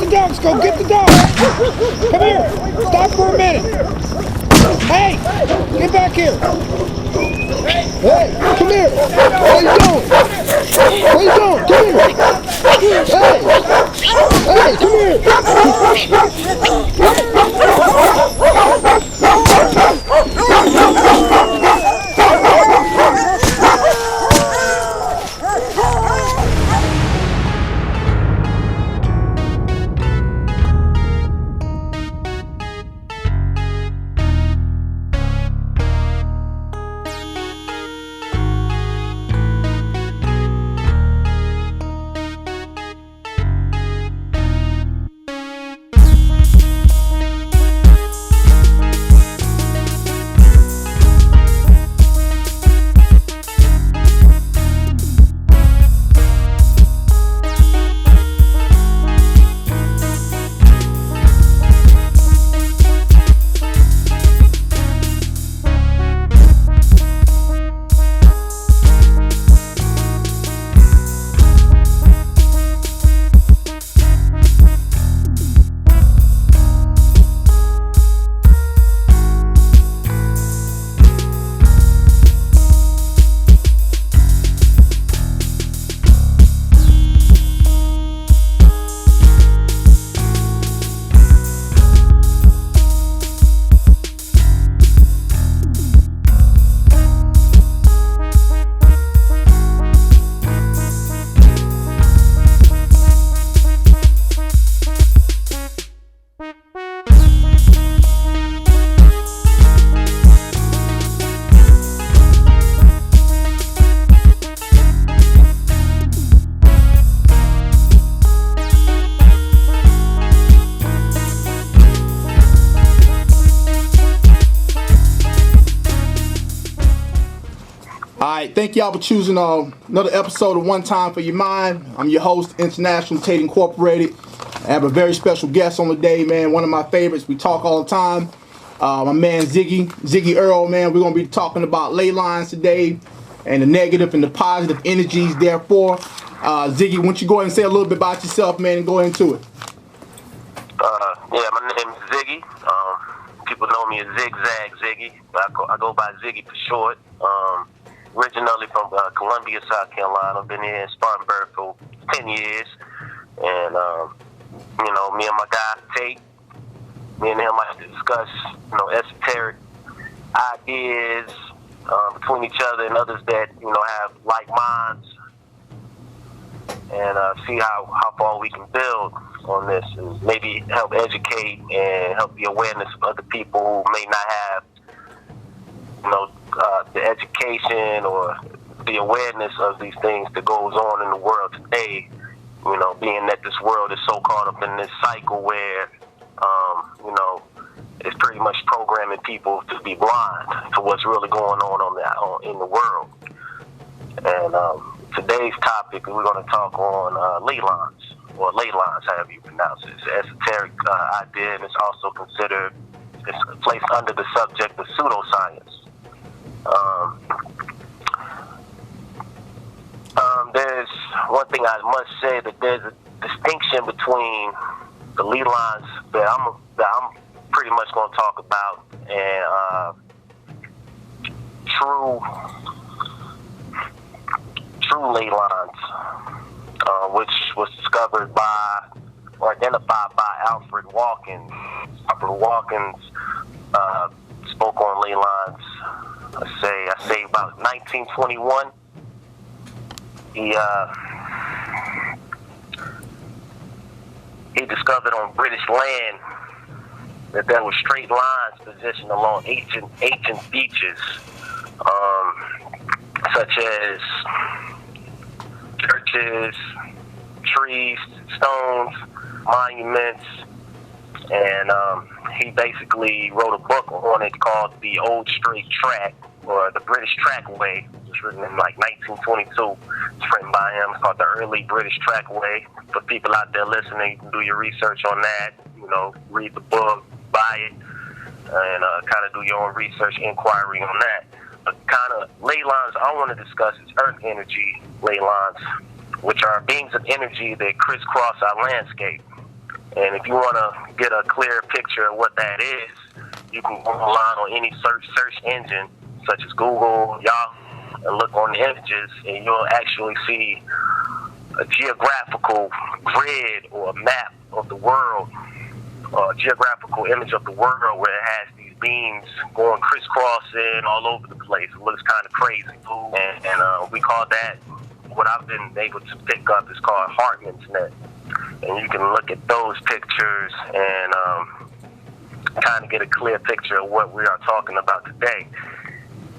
dog, Scope. Get the dog. Come here. Stop for a minute. Hey, get back here. Hey, come here. What you doing? What you doing? Come here. Hey, Alright, thank y'all for choosing another episode of One Time for Your Mind. I'm your host, International Tate Incorporated. I have a very special guest on the day, man. One of my favorites. We talk all the time. My man Ziggy Earl, man. We're going to be talking about ley lines today and the negative and the positive energies, therefore. Ziggy, why don't you go ahead and say a little bit about yourself, man, and go into it. Yeah, my name is Ziggy. People know me as Zigzag Ziggy. I go by Ziggy for short. Originally from Columbia, South Carolina. I've been here in Spartanburg for 10 years. And, me and my guy, Tate, me and him like to discuss, esoteric ideas between each other and others that, have like minds, and see how far we can build on this and maybe help educate and help the awareness of other people who may not have, the education or the awareness of these things that goes on in the world today, being that this world is so caught up in this cycle where, it's pretty much programming people to be blind to what's really going on in the world. And today's topic, we're going to talk on ley lines, or ley lines, however you pronounce it. It's an esoteric idea, and it's also considered, it's placed under the subject of pseudoscience. There's one thing I must say, that there's a distinction between the ley lines that I'm pretty much going to talk about and true ley lines, which was discovered by or identified by Alfred Watkins. Alfred Watkins spoke on ley lines. I say about 1921. He discovered on British land that there were straight lines positioned along ancient beaches, such as churches, trees, stones, monuments, and he basically wrote a book on it called The Old Straight Track, or The British Trackway. It was written in like 1922. It's written by him. It's called The Early British Trackway. For people out there listening, you can do your research on that. Read the book, buy it, and kind of do your own research inquiry on that. The kind of ley lines I want to discuss is earth energy ley lines, which are beings of energy that crisscross our landscape. And if you want to get a clear picture of what that is, you can go online on any search engine, such as Google, Yahoo, and look on the images, and you'll actually see a geographical grid or a map of the world, or a geographical image of the world where it has these beams going crisscrossing all over the place. It looks kind of crazy. And we call that, what I've been able to pick up is called Hartman's Net. And you can look at those pictures and kind of get a clear picture of what we are talking about today.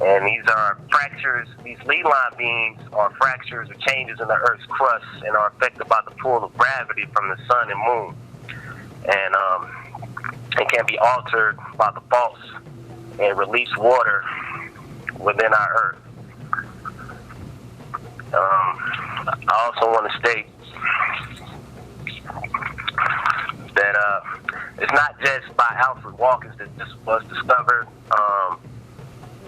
And these are fractures, these lead line beams are fractures or changes in the Earth's crust and are affected by the pull of gravity from the sun and moon. And it can be altered by the faults and release water within our Earth. I also want to state that it's not just by Alfred Watkins that this was discovered.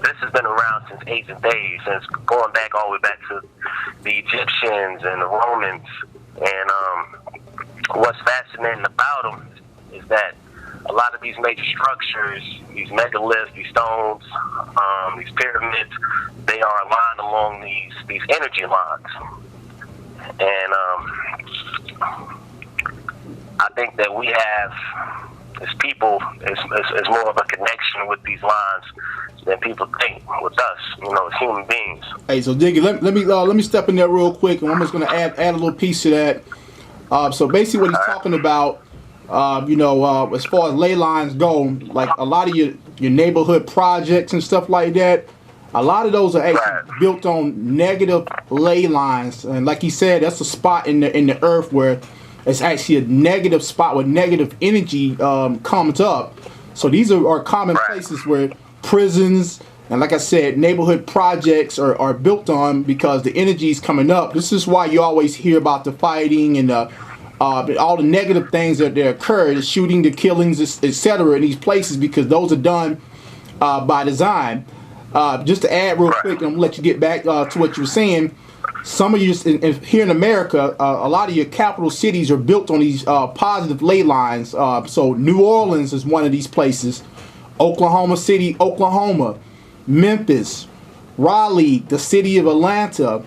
This has been around since ancient days, since going back all the way back to the Egyptians and the Romans. And what's fascinating about them is that a lot of these major structures, these megaliths, these stones, these pyramids, they are aligned along these energy lines. And I think that we have, as people, is more of a connection with these lines than people think with us, as human beings. Hey, so Diggy, let me step in there real quick, and I'm just going to add a little piece to that. So basically, what he's talking about, as far as ley lines go, like a lot of your neighborhood projects and stuff like that, a lot of those are actually built on negative ley lines, and like he said, that's a spot in the earth where it's actually a negative spot where negative energy comes up. So these are common places where prisons and, like I said, neighborhood projects are built on because the energy is coming up. This is why you always hear about the fighting and all the negative things that occur, the shooting, the killings, etc. in these places, because those are done by design. Just to add real quick, and I'm gonna let you get back to what you were saying. Some of you here in America, a lot of your capital cities are built on these positive ley lines. So New Orleans is one of these places. Oklahoma City, Oklahoma, Memphis, Raleigh, the city of Atlanta,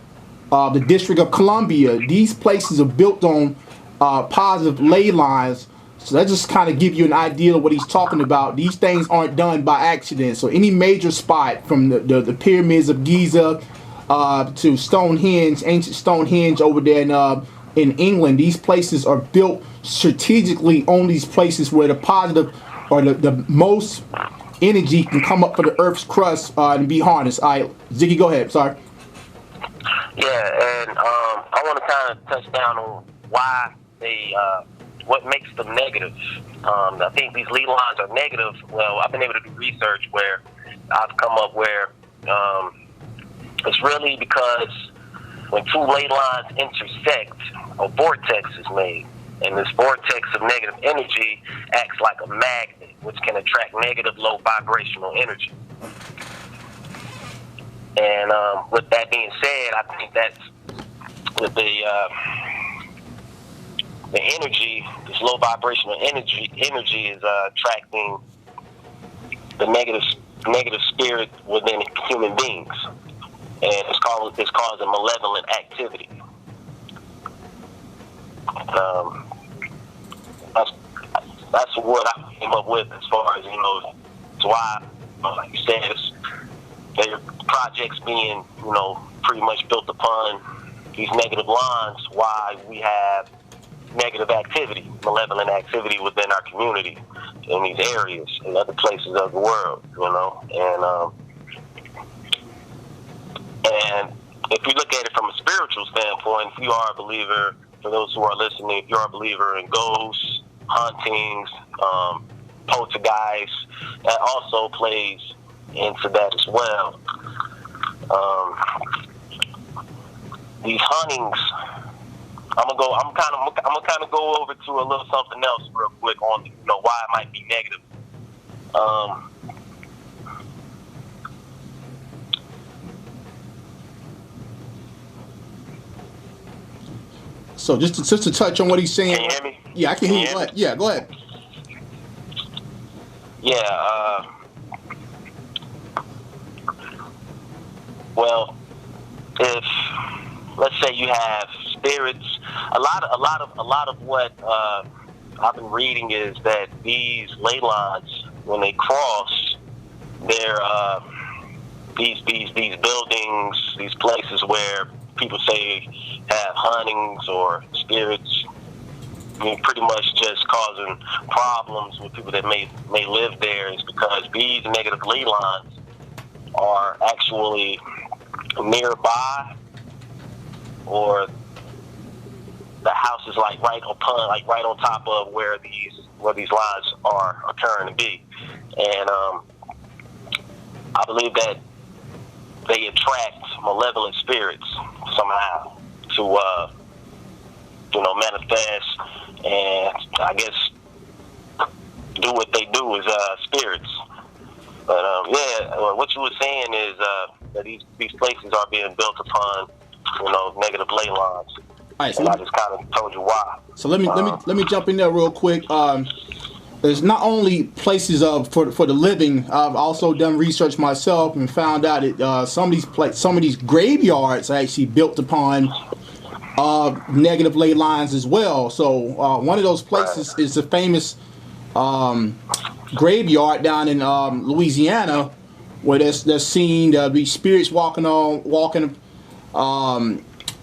the District of Columbia. These places are built on positive ley lines. So that just kind of give you an idea of what he's talking about. These things aren't done by accident. So any major spot from the pyramids of Giza to Stonehenge, ancient Stonehenge over there in England, these places are built strategically on these places where the positive or the most energy can come up for the Earth's crust and be harnessed. All right, Ziggy, go ahead. Sorry. Yeah, and I want to kind of touch down on why what makes them negative. I think these lead lines are negative. Well, I've been able to do research where I've come up where it's really because when two ley lines intersect, a vortex is made. And this vortex of negative energy acts like a magnet, which can attract negative low vibrational energy. And with that being said, I think that's with the energy, this low vibrational energy is attracting the negative spirit within human beings, and it's causing malevolent activity. That's what I came up with as far as, it's why, like you said, their projects being, pretty much built upon these negative lines, why we have negative activity, malevolent activity within our community, in these areas, in other places of the world, and if you look at it from a spiritual standpoint, if you are a believer, for those who are listening, if you're a believer in ghosts, hauntings, poltergeists, that also plays into that as well. These hauntings, I'm gonna kind of go over to a little something else real quick on why it might be negative. So just to touch on what he's saying. Can you hear me? Yeah, I can hear you. Go ahead. Yeah, go ahead. Yeah. Well, if let's say you have spirits, a lot of what I've been reading is that these ley lines, when they cross, they're these buildings, these places where people say have hauntings or spirits, I mean, pretty much just causing problems with people that may live there, is because these negative ley lines are actually nearby, or the house is like right on top of where these lines are occurring to be, and I believe that they attract malevolent spirits somehow to manifest, and I guess do what they do as spirits. But what you were saying is that these places are being built upon negative ley lines. All right, so and I just kind of told you why. So let me jump in there real quick. There's not only places for the living. I've also done research myself and found out that some of these graveyards are actually built upon negative ley lines as well. So one of those places is the famous graveyard down in Louisiana, where there's seen these spirits walking.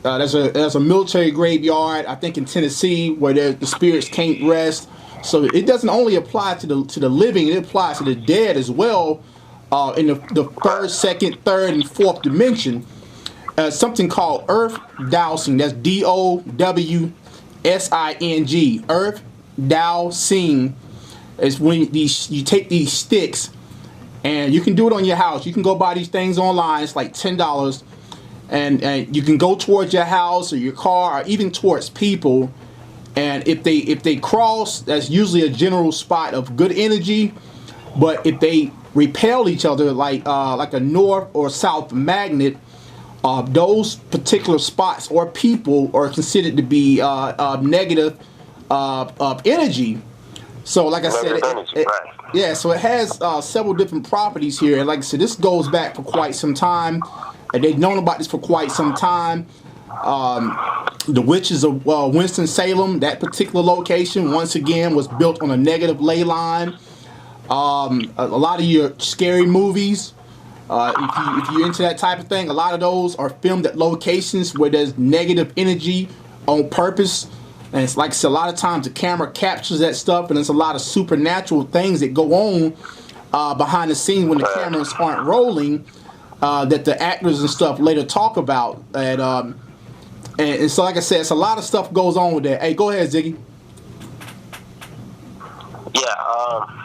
There's a military graveyard, I think, in Tennessee, where the spirits can't rest. So it doesn't only apply to the living; it applies to the dead as well. In the first, second, third, and fourth dimension, something called earth dowsing. That's DOWSING. Earth dowsing is when you take these sticks, and you can do it on your house. You can go buy these things online. It's like $10. And you can go towards your house or your car or even towards people, and if they cross, that's usually a general spot of good energy. But if they repel each other like a north or south magnet, those particular spots or people are considered to be negative energy. So like I said, yeah, so it has several different properties here, and like I said, this goes back for quite some time. And they've known about this for quite some time. The witches of Winston-Salem, that particular location, once again, was built on a negative ley line. A lot of your scary movies, if you're into that type of thing, a lot of those are filmed at locations where there's negative energy on purpose. And it's like I said, a lot of times the camera captures that stuff, and there's a lot of supernatural things that go on behind the scenes when the cameras aren't rolling. That the actors and stuff later talk about, and so like I said, it's a lot of stuff goes on with that. Hey, go ahead, Ziggy. Yeah,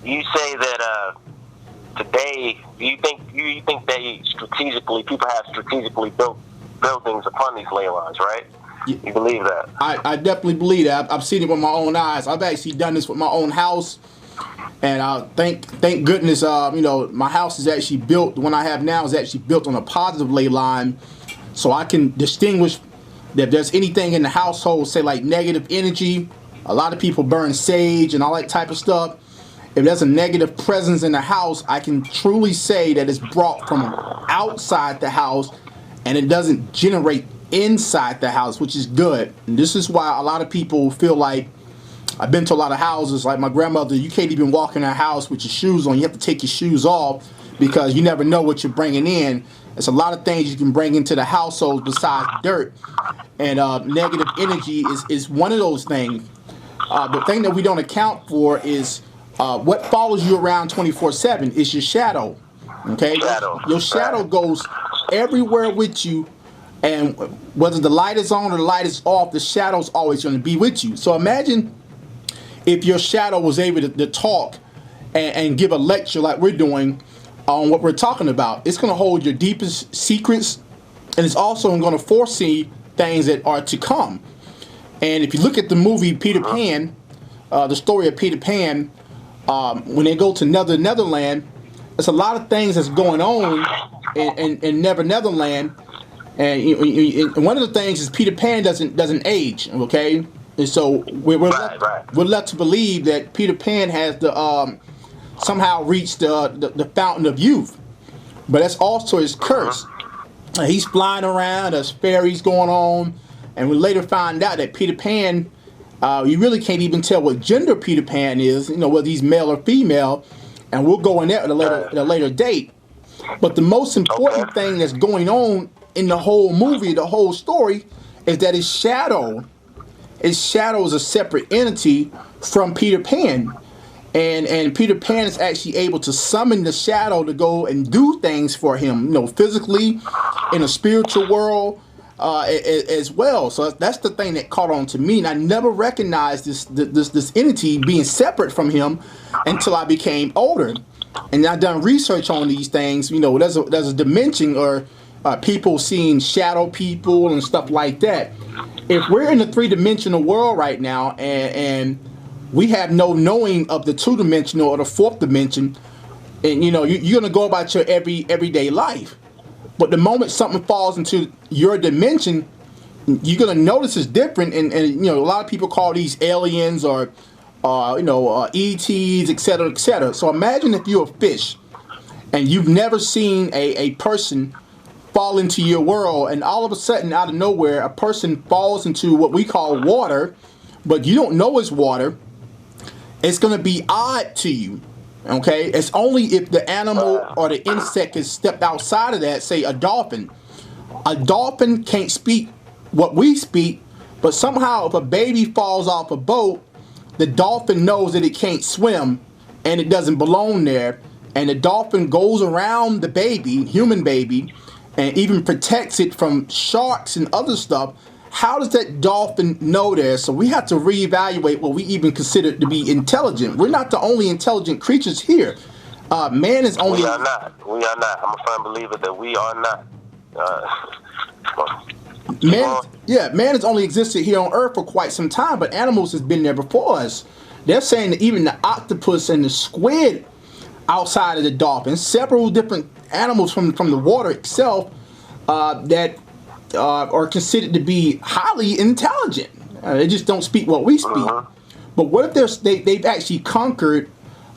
you say that today, you think they people have strategically built buildings upon these ley lines, right? You believe that? I definitely believe that. I've seen it with my own eyes. I've actually done this with my own house. And thank goodness, my house is actually built. The one I have now is actually built on a positive ley line, so I can distinguish that if there's anything in the household, say like negative energy. A lot of people burn sage and all that type of stuff. If there's a negative presence in the house, I can truly say that it's brought from outside the house, and it doesn't generate inside the house, which is good. And this is why a lot of people feel like, I've been to a lot of houses, like my grandmother, you can't even walk in her house with your shoes on. You have to take your shoes off because you never know what you're bringing in. There's a lot of things you can bring into the household besides dirt. And negative energy is one of those things. The thing that we don't account for is what follows you around 24/7 is your shadow. Okay? Your shadow goes everywhere with you. And whether the light is on or the light is off, the shadow's always going to be with you. So imagine if your shadow was able to talk and give a lecture like we're doing on what we're talking about. It's going to hold your deepest secrets, and it's also going to foresee things that are to come. And if you look at the movie Peter Pan, the story of Peter Pan, when they go to Netherland, there's a lot of things that's going on in Netherland, And one of the things is Peter Pan doesn't age, okay? And so we're left to believe that Peter Pan has the somehow reached the fountain of youth, but that's also his curse. He's flying around, there's fairies going on, and we later find out that Peter Pan, you really can't even tell what gender Peter Pan is, whether he's male or female, and we'll go in that at a later date. But the most important thing that's going on in the whole movie, the whole story, is that his shadow is a separate entity from Peter Pan. And Peter Pan is actually able to summon the shadow to go and do things for him, physically, in a spiritual world, as well. So that's the thing that caught on to me. And I never recognized this entity being separate from him until I became older. And I've done research on these things. There's a dimension or people seeing shadow people and stuff like that. If we're in a three-dimensional world right now, and we have no knowing of the two-dimensional or the fourth dimension, and you're gonna go about your everyday life. But the moment something falls into your dimension, you're gonna notice it's different. And a lot of people call these aliens or ETs, etc., etc. So imagine if you're a fish and you've never seen a person fall into your world, and all of a sudden, out of nowhere, a person falls into what we call water, but you don't know it's water. It's going to be odd to you, okay? It's only if the animal or the insect has stepped outside of that, say a dolphin. A dolphin can't speak what we speak, but somehow if a baby falls off a boat, the dolphin knows that it can't swim and it doesn't belong there, and the dolphin goes around the baby, human baby, and even protects it from sharks and other stuff. How does that dolphin know there? So we have to reevaluate what we even consider to be intelligent. We're not the only intelligent creatures here. Man is only... We are not. I'm a firm believer that we are not. Man has only existed here on Earth for quite some time, but animals has been there before us. They're saying that even the octopus and the squid outside of the dolphin, several different animals from the water itself that are considered to be highly intelligent. They just don't speak what we speak. But what if they've actually conquered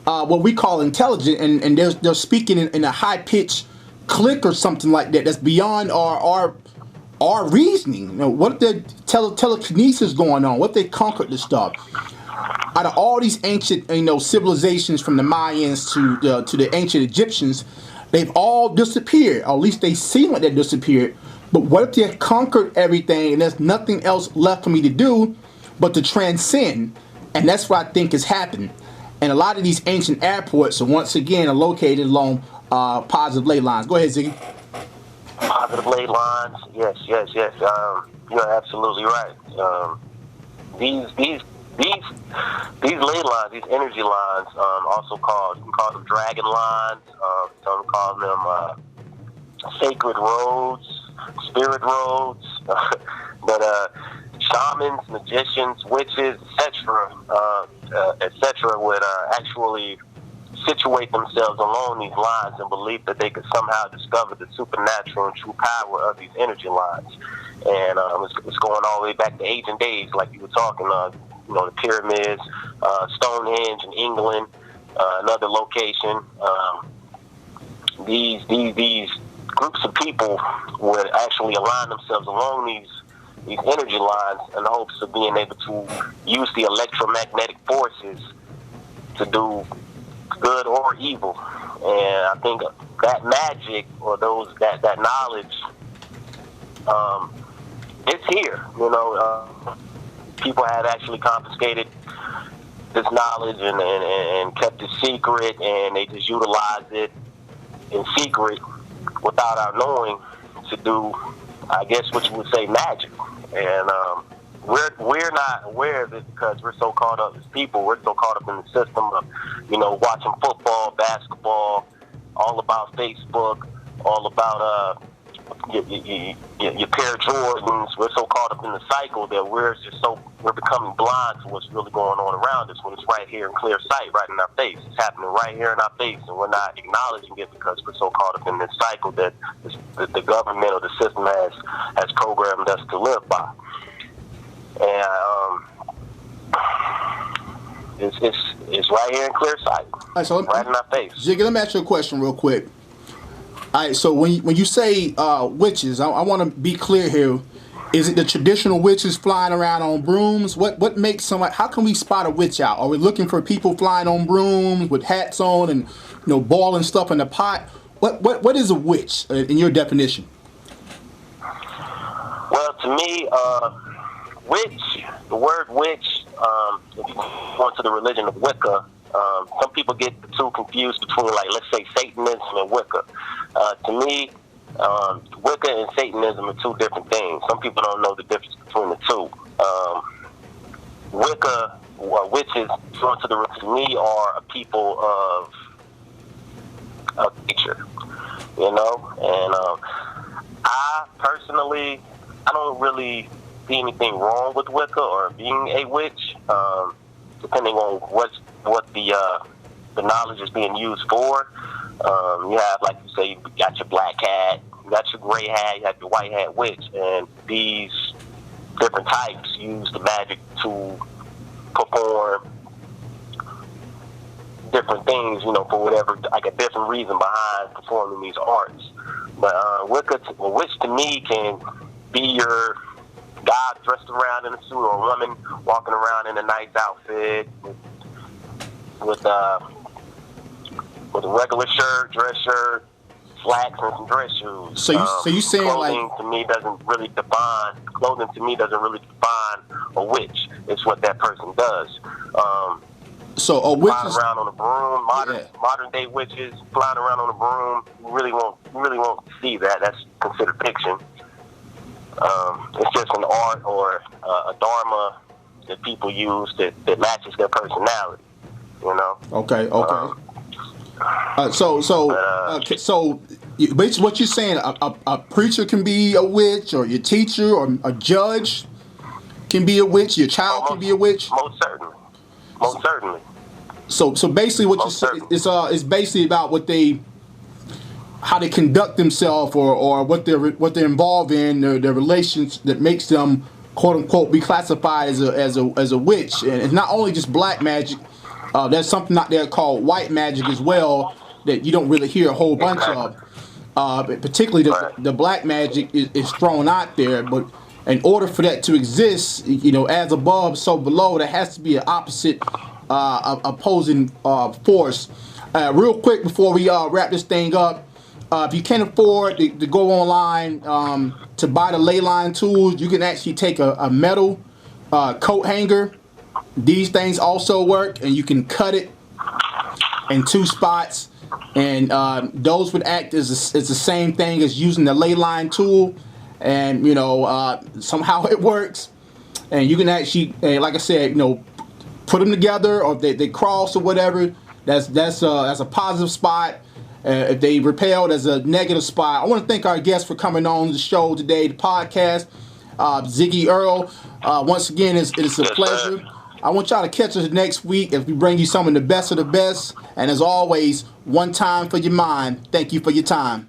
what we call intelligent, and they're speaking in a high pitched click or something like that that's beyond our reasoning? What if there's telekinesis going on? What if they conquered this stuff? Out of all these ancient, civilizations, from the Mayans to the ancient Egyptians, they've all disappeared. Or at least they seem like they disappeared. But what if they conquered everything and there's nothing else left for me to do but to transcend? And that's what I think has happened. And a lot of these ancient airports, once again, are located along positive ley lines. Go ahead, Ziggy. Positive ley lines, yes. You're absolutely right. These ley lines, these energy lines, also called, you can call them dragon lines. Some call them sacred roads, spirit roads. But shamans, magicians, witches, etc., would actually situate themselves along these lines and believe that they could somehow discover the supernatural and true power of these energy lines. And it's going all the way back to ancient days, like you were talking. The pyramids, Stonehenge in England, another location. These groups of people would actually align themselves along these energy lines in the hopes of being able to use the electromagnetic forces to do good or evil. And I think that magic, or that knowledge, it's here. People have actually confiscated this knowledge and kept it secret, and they just utilize it in secret without our knowing to do, I guess, what you would say, magic. And we're not aware of it because we're so caught up as people. We're so caught up in the system of, watching football, basketball, all about Facebook, all about your pair of Jordans. We're so caught up in the cycle that we're becoming blind to what's really going on around us when it's right here in clear sight, right in our face. It's happening right here in our face, and we're not acknowledging it because we're so caught up in this cycle that the government or the system has programmed us to live by. And it's right here in clear sight, right, so right in our face. Ziggy, let me ask you a question real quick. All right, so when you say witches, I want to be clear here. Is it the traditional witches flying around on brooms? What makes somebody? How can we spot a witch out? Are we looking for people flying on brooms with hats on and boiling stuff in a pot? What is a witch in your definition? Well, to me, witch. The word witch. If you go into the religion of Wicca, some people get the two confused between, like, let's say Satanism and Wicca. To me, Wicca and Satanism are two different things. Some people don't know the difference between the two. Wicca, or witches, to me, are a people of nature, and I personally, I don't really see anything wrong with Wicca or being a witch, depending on what the knowledge is being used for. You have, like you say, you got your black hat, you got your gray hat, you have your white hat witch, and these different types use the magic to perform different things, for whatever, like a different reason behind performing these arts. But witch to me can be your guy dressed around in a suit, or a woman walking around in a nice outfit with a regular shirt, dress shirt, slacks, and some dress shoes. So you saying clothing to me doesn't really define a witch. It's what that person does. So a witch flying around on a broom, modern day witches flying around on a broom. You really won't see that. That's considered fiction. It's just an art or a dharma that people use that matches their personality. Okay. So basically what you're saying, a preacher can be a witch, or your teacher or a judge can be a witch, your child can be a witch? Most certainly. So basically what you say is basically about how they conduct themselves, or what they're involved in, their relations that makes them, quote unquote, be classified as a witch. And it's not only just black magic. There's something out there called white magic as well that you don't really hear a whole bunch of. Particularly the black magic is thrown out there, but in order for that to exist, as above, so below, there has to be an opposite opposing force. Real quick before we wrap this thing up, if you can't afford to go online to buy the ley line tools, you can actually take a metal coat hanger. These things also work, and you can cut it in two spots, and those would act as the same thing as using the ley line tool, and somehow it works, and you can actually, like I said, put them together, or if they cross or whatever. That's a positive spot. If they repel, there's a negative spot. I want to thank our guests for coming on the show today, the podcast. Ziggy Earl, once again, it is a pleasure. I want y'all to catch us next week as we bring you some of the best of the best. And as always, one time for your mind. Thank you for your time.